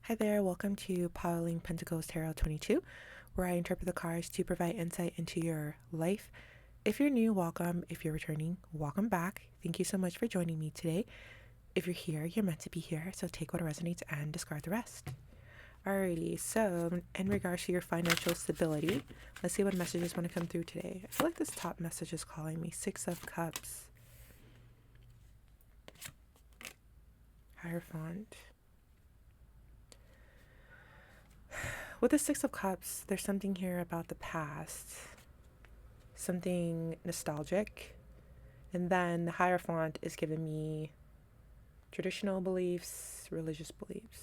Hi there, welcome to Pauline Pentacles Tarot 22, where I interpret the cards to provide insight into your life. If you're new, welcome. If you're returning, welcome back. Thank you so much for joining me today. If you're here, you're meant to be here, so take what resonates and discard the rest. Alrighty, so in regards to your financial stability, let's see what messages want to come through today. I feel like this top message is calling me. Six of Cups, Hierophant. With the Six of Cups, there's something here about the past, something nostalgic. And then the Hierophant is giving me traditional beliefs, religious beliefs.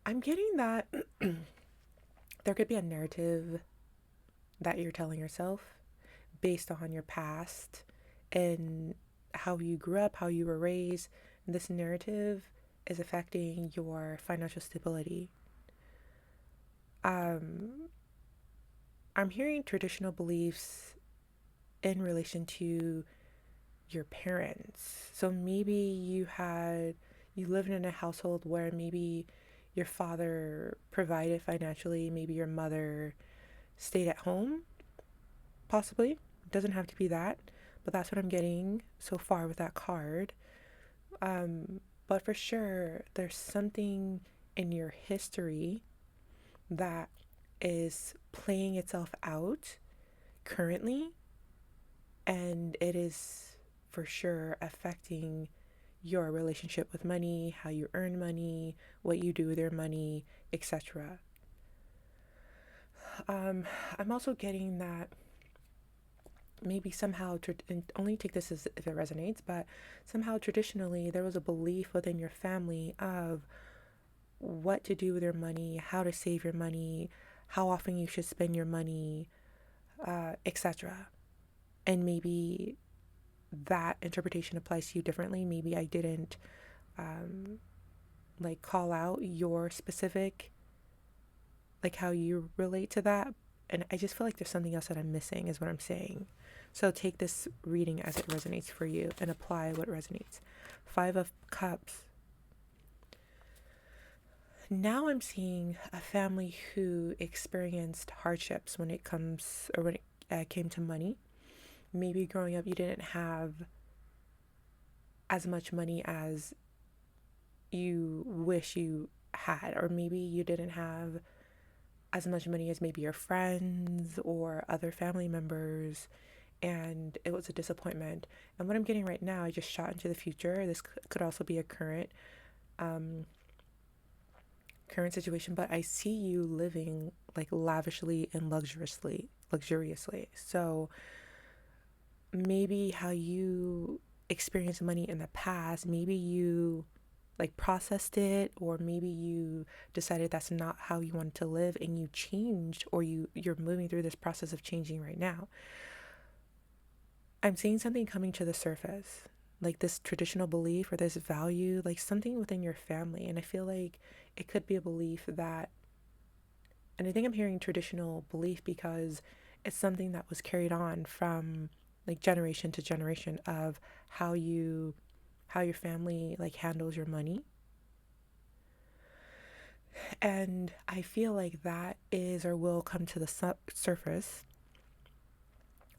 I'm getting that there could be a narrative that you're telling yourself based on your past and how you grew up, how you were raised. And this narrative is affecting your financial stability. I'm hearing traditional beliefs in relation to your parents. So maybe you lived in a household where maybe your father provided financially, maybe your mother stayed at home, possibly. It doesn't have to be that, but that's what I'm getting so far with that card. But for sure, there's something in your history that is playing itself out currently, and it is for sure affecting your relationship with money, how you earn money, what you do with your money, etc. I'm also getting that maybe somehow, and only take this as if it resonates, but somehow traditionally there was a belief within your family of what to do with your money, how to save your money, how often you should spend your money, etc. And maybe that interpretation applies to you differently. Maybe I didn't like call out your specific, like how you relate to that. And I just feel like there's something else that I'm missing, is what I'm saying. So take this reading as it resonates for you and apply what resonates. Five of Cups. Now I'm seeing a family who experienced hardships when it comes, or when it came to money. Maybe growing up you didn't have as much money as you wish you had, or maybe you didn't have as much money as maybe your friends or other family members, and it was a disappointment. And what I'm getting right now, I just shot into the future. This could also be a current situation, but I see you living like lavishly and luxuriously. So maybe how you experienced money in the past, maybe you like processed it, or maybe you decided that's not how you wanted to live and you changed, or you're moving through this process of changing right now. I'm seeing something coming to the surface, like this traditional belief or this value, like something within your family. And I feel like it could be a belief that, and I think I'm hearing traditional belief because it's something that was carried on from like generation to generation of how your family like handles your money. And I feel like that is or will come to the surface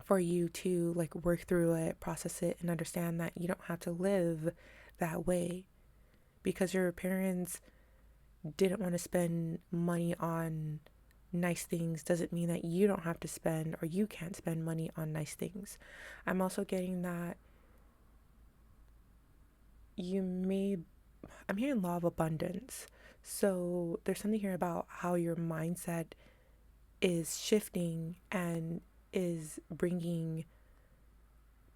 for you to like work through it, process it, and understand that you don't have to live that way. Because your parents didn't want to spend money on nice things doesn't mean that you don't have to spend, or you can't spend money on nice things. I'm also getting that you may, I'm hearing law of abundance. So there's something here about how your mindset is shifting and is bringing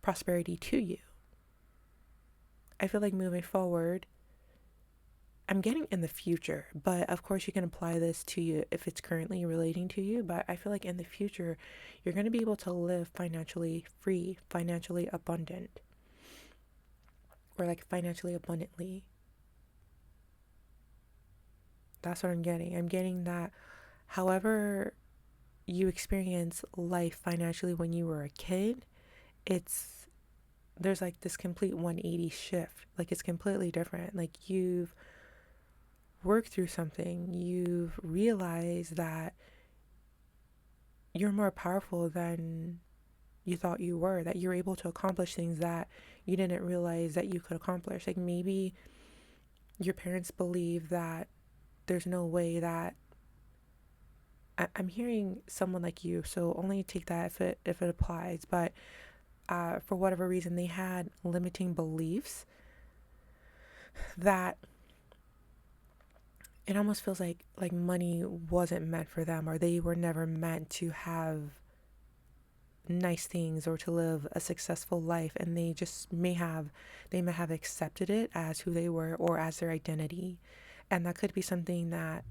prosperity to you. I feel like moving forward, I'm getting in the future, but of course you can apply this to you if it's currently relating to you. But I feel like in the future, you're going to be able to live financially free, financially abundant, or like financially abundantly. That's what I'm getting. I'm getting that however you experience life financially when you were a kid, it's there's like this complete 180 shift. Like it's completely different. Like you've worked through something, you've realized that you're more powerful than you thought you were, that you're able to accomplish things that you didn't realize that you could accomplish. Like maybe your parents believe that there's no way that I'm hearing someone like you, so only take that if it applies. But for whatever reason, they had limiting beliefs that it almost feels like money wasn't meant for them, or they were never meant to have nice things or to live a successful life, and they may have accepted it as who they were or as their identity. And that could be something that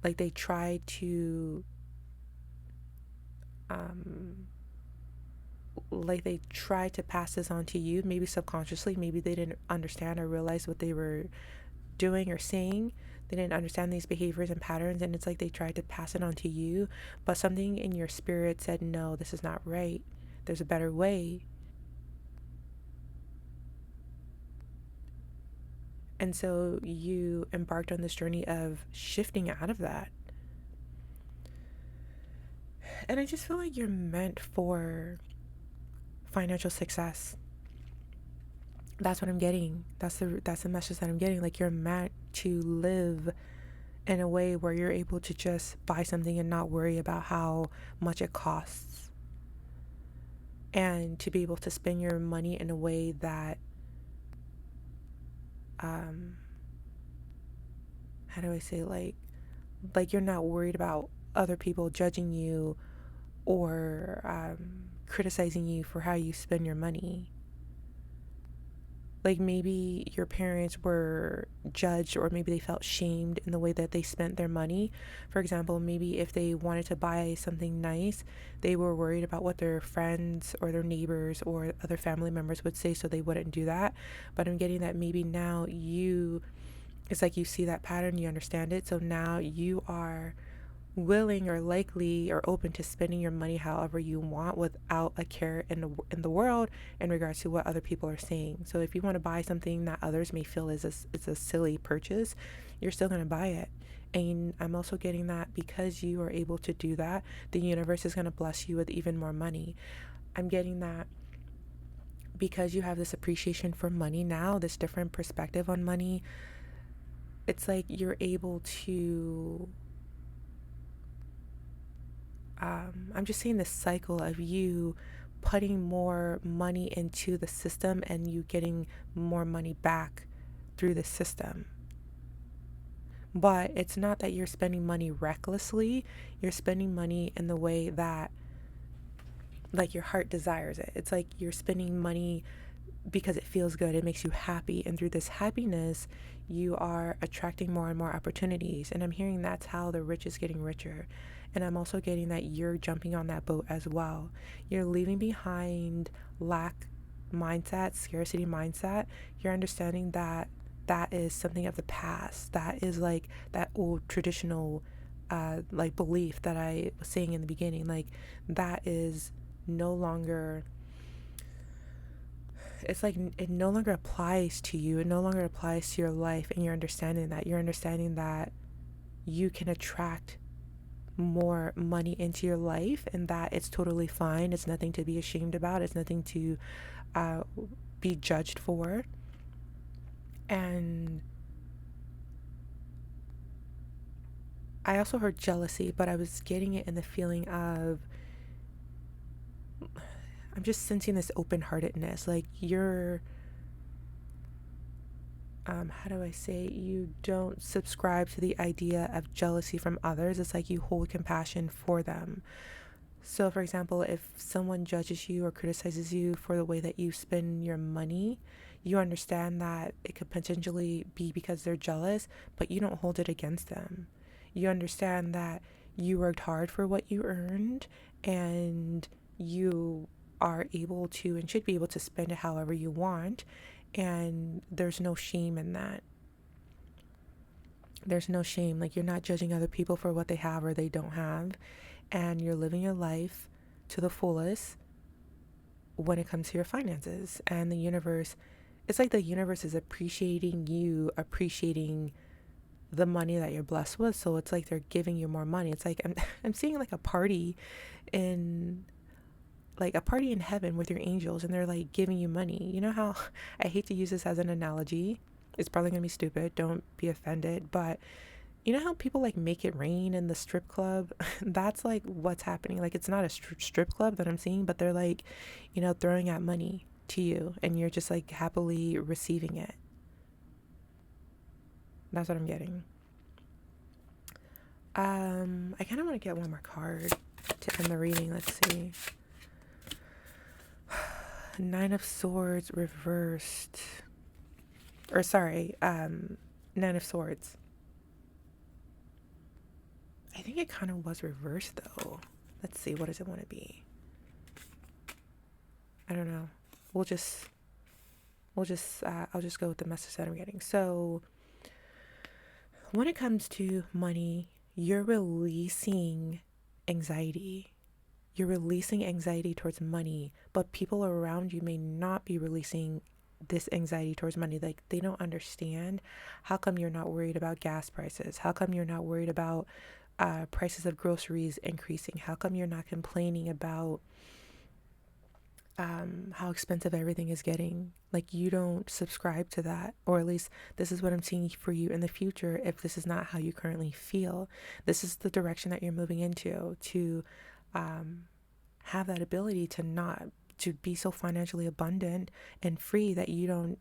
like they tried to um pass this on to you, maybe subconsciously. Maybe they didn't understand or realize what they were doing or saying. They didn't understand these behaviors and patterns, and it's like they tried to pass it on to you, but something in your spirit said, no, this is not right. There's a better way. And so you embarked on this journey of shifting out of that. And I just feel like you're meant for financial success. That's what I'm getting. That's the message that I'm getting. Like you're meant to live in a way where you're able to just buy something and not worry about how much it costs, and to be able to spend your money in a way that um how do I say, like you're not worried about other people judging you or criticizing you for how you spend your money. Like maybe your parents were judged, or maybe they felt shamed in the way that they spent their money. For example, maybe if they wanted to buy something nice, they were worried about what their friends or their neighbors or other family members would say, so they wouldn't do that. But I'm getting that maybe now it's like you see that pattern, you understand it, so now you are willing or likely or open to spending your money however you want without a care in the world in regards to what other people are saying. So if you want to buy something that others may feel is a silly purchase, you're still going to buy it. And I'm also getting that because you are able to do that, the universe is going to bless you with even more money. I'm getting that because you have this appreciation for money now, this different perspective on money. It's like you're able to I'm just seeing this cycle of you putting more money into the system and you getting more money back through the system. But it's not that you're spending money recklessly, you're spending money in the way that like your heart desires it. It's like you're spending money because it feels good, it makes you happy, and through this happiness you are attracting more and more opportunities. And I'm hearing that's how the rich is getting richer. And I'm also getting that you're jumping on that boat as well. You're leaving behind lack mindset, scarcity mindset. You're understanding that that is something of the past. That is like that old traditional like belief that I was saying in the beginning. Like that is no longer, it's like it no longer applies to you. It no longer applies to your life, and you're understanding that. You're understanding that you can attract more money into your life, and that it's totally fine. It's nothing to be ashamed about. It's nothing to uh, be judged for. And I also heard jealousy, but I was getting it in the feeling of I'm just sensing this open-heartedness. Like you're how do I say, you don't subscribe to the idea of jealousy from others. It's like you hold compassion for them. So, for example, if someone judges you or criticizes you for the way that you spend your money, you understand that it could potentially be because they're jealous, but you don't hold it against them. You understand that you worked hard for what you earned, and you are able to and should be able to spend it however you want. And there's no shame in that. There's no shame. Like you're not judging other people for what they have or they don't have. And you're living your life to the fullest when it comes to your finances. And the universe, it's like the universe is appreciating you, appreciating the money that you're blessed with. So it's like they're giving you more money. It's like I'm seeing like a party in heaven with your angels, and they're like giving you money. You know how I hate to use this as an analogy. It's probably going to be stupid. Don't be offended. But you know how people like make it rain in the strip club? That's like what's happening. Like it's not a strip club that I'm seeing, but they're like, throwing out money to you, and you're just like happily receiving it. That's what I'm getting. I kind of want to get one more card to end the reading. Let's see. Nine of Swords reversed. Or sorry, Nine of Swords. I think it kind of was reversed though. Let's see, what does it want to be? I don't know. I'll just go with the message that I'm getting. So when it comes to money, you're releasing anxiety. You're releasing anxiety towards money, but people around you may not be releasing this anxiety towards money. Like they don't understand. How come you're not worried about gas prices? How come you're not worried about prices of groceries increasing? How come you're not complaining about how expensive everything is getting? Like you don't subscribe to that, or at least this is what I'm seeing for you in the future. If this is not how you currently feel, this is the direction that you're moving into, to have that ability to be so financially abundant and free that you don't,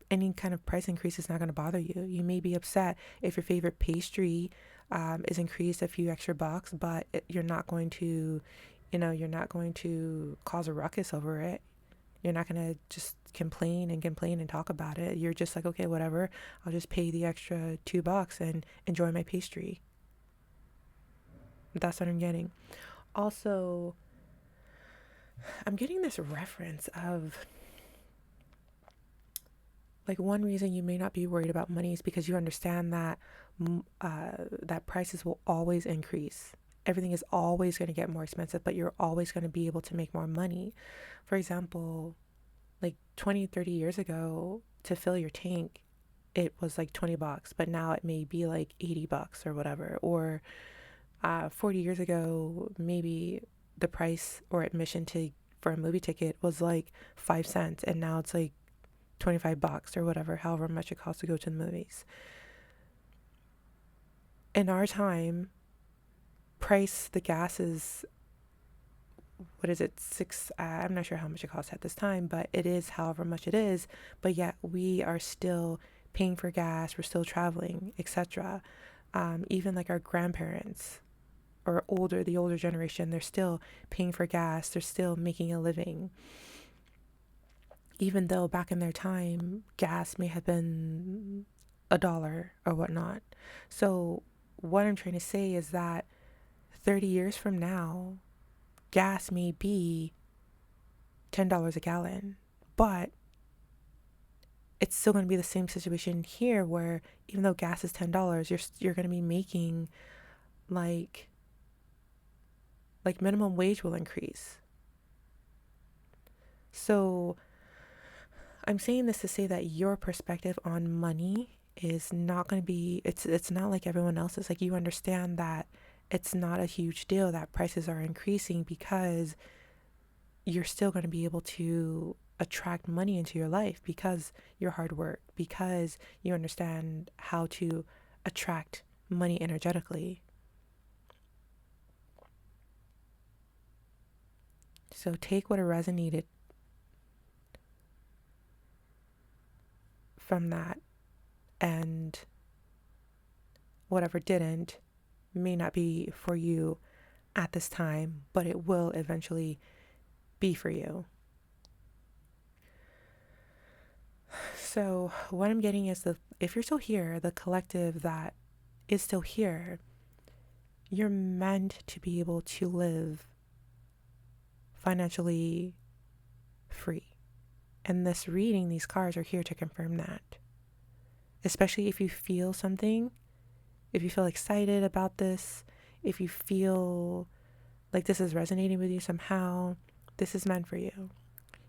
any kind of price increase is not going to bother you. You may be upset if your favorite pastry is increased a few extra bucks, but you're not going to, you're not going to cause a ruckus over it. You're not going to just complain and talk about it. You're just like, okay, whatever. I'll just pay the extra $2 and enjoy my pastry. That's what I'm getting. Also, I'm getting this reference of like one reason you may not be worried about money is because you understand that that prices will always increase. Everything is always going to get more expensive, but you're always going to be able to make more money. For example, like 20, 30 years ago, to fill your tank, it was like $20, but now it may be like $80 or whatever. Or 40 years ago, maybe the price or admission for a movie ticket was like 5 cents, and now it's like $25 or whatever, however much it costs to go to the movies. In our time, the gas is, what is it, I'm not sure how much it costs at this time, but it is however much it is. But yet we are still paying for gas, we're still traveling, etc. Even like our grandparents or the older generation, they're still paying for gas, they're still making a living. Even though back in their time, gas may have been $1 or whatnot. So what I'm trying to say is that 30 years from now, gas may be $10 a gallon, but it's still going to be the same situation here, where even though gas is $10, you're going to be making like minimum wage will increase. So I'm saying this to say that your perspective on money is not going to be, it's not like everyone else's. Like you understand that it's not a huge deal that prices are increasing, because you're still going to be able to attract money into your life because your hard work, because you understand how to attract money energetically. So take what resonated from that, and whatever didn't may not be for you at this time, but it will eventually be for you. So what I'm getting is if you're still here, the collective that is still here, you're meant to be able to live financially free. And this reading, these cards are here to confirm that. Especially if you feel something, if you feel excited about this, if you feel like this is resonating with you somehow, This is meant for you.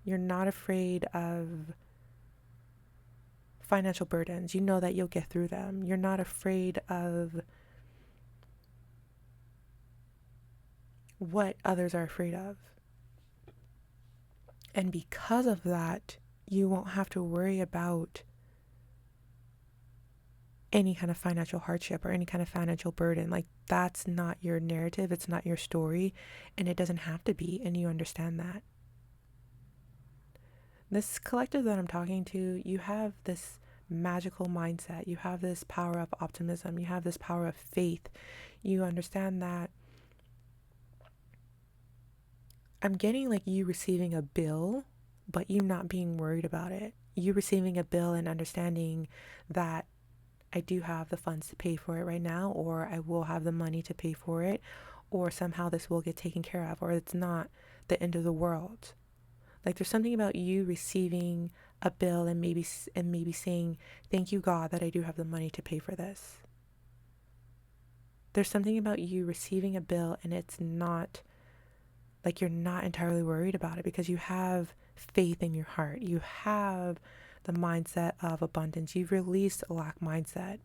You're not afraid of financial burdens. You know that you'll get through them. You're not afraid of what others are afraid of. And because of that, you won't have to worry about any kind of financial hardship or any kind of financial burden. Like, that's not your narrative, it's not your story, and it doesn't have to be, and you understand that. This collective that I'm talking to, you have this magical mindset, you have this power of optimism, you have this power of faith. You understand that I'm getting like you receiving a bill, but you not being worried about it. You receiving a bill and understanding that I do have the funds to pay for it right now, or I will have the money to pay for it, or somehow this will get taken care of, or it's not the end of the world. Like, there's something about you receiving a bill and maybe saying, "Thank you, God, that I do have the money to pay for this." There's something about you receiving a bill and it's not like you're not entirely worried about it because you have faith in your heart. You have the mindset of abundance. You've released a lack mindset.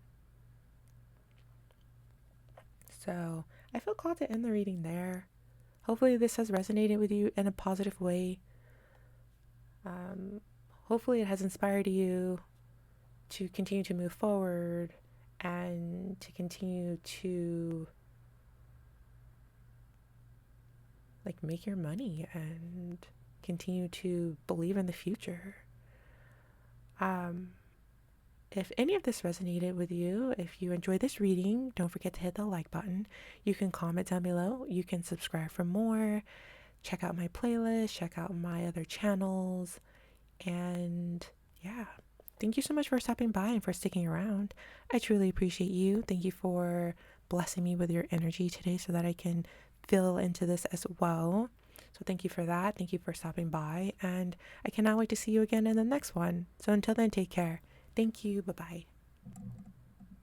So I feel called to end the reading there. Hopefully this has resonated with you in a positive way. Hopefully it has inspired you to continue to move forward and to continue to like make your money and continue to believe in the future. If any of this resonated with you, if you enjoyed this reading, don't forget to hit the like button. You can comment down below. You can subscribe for more. Check out my playlist. Check out my other channels. And yeah, thank you so much for stopping by and for sticking around. I truly appreciate you. Thank you for blessing me with your energy today so that I can fill into this as well. So thank you for that. Thank you for stopping by. And I cannot wait to see you again in the next one. So until then, take care. Thank you. Bye-bye.